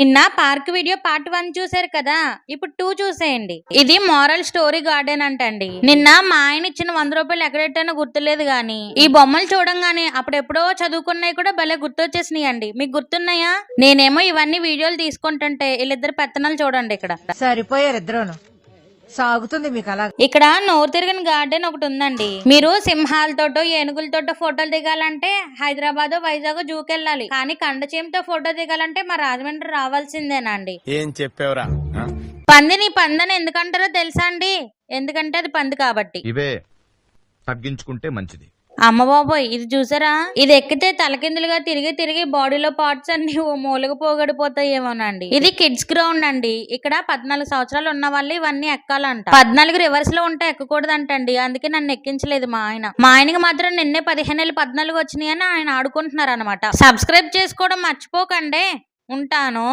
నిన్న park video part 1 చూసారు కదా, ఇప్పుడు 2 చూసేయండి. ఇది మోరల్ స్టోరీ గార్డెన్ అంటండి. నిన్న మా ఆయన ఇచ్చిన 100 రూపాయలు ఎక్కడెట్టానో గుర్తులేదు గానీ ఈ బొమ్మలు చూడంగానే అప్పుడెప్పుడో చదువుకున్నవి కూడా భలే గుర్తొచ్చేసినాయి అండి. మీకు గుర్తున్నాయా? నేనేమో ఇవన్నీ వీడియోలు తీసుకుంటుంటే వీళ్ళిద్దరు పెత్తనాలు చూడండి. ఇక్కడ సరిపోయారు ఇద్దరును. సాగుతుంది మీకు అలా. ఇక్కడ నోరు తిరిగిన గార్డెన్ ఒకటి ఉందండి. మీరు సింహాలతోటో ఏనుగులతోటో ఫోటోలు దిగాలంటే హైదరాబాద్ వైజాగ్ జూకి వెళ్ళాలి. కానీ కండచీమతో ఫోటో దిగాలంటే మా రాజమండ్రి రావాల్సిందేనండి. ఏం చెప్పావురా? పందిని పందని ఎందుకంటారో తెలుసా అండి? ఎందుకంటే అది పంది కాబట్టి. ఇవే తగ్గించుకుంటే మంచిది. అమ్మ బాబోయ్, ఇది చూసారా? ఇది ఎక్కితే తలకిందులుగా తిరిగి తిరిగి బాడీలో పార్ట్స్ అన్ని ఓ మూలగా పోగడిపోతాయేమోనండి. ఇది కిడ్స్ గ్రౌండ్ అండి. ఇక్కడ 14 సంవత్సరాలు ఉన్న వాళ్ళు ఇవన్నీ ఎక్కాలంట. 14 రివర్స్ లో ఉంటే ఎక్కకూడదంటండి. అందుకే నన్ను ఎక్కించలేదు మా ఆయన. మా ఆయనకి మాత్రం నిన్నే 15 14 వచ్చినాయని ఆయన ఆడుకుంటున్నారు అనమాట. సబ్స్క్రైబ్ చేసుకోవడం మర్చిపోకండి. ఉంటాను.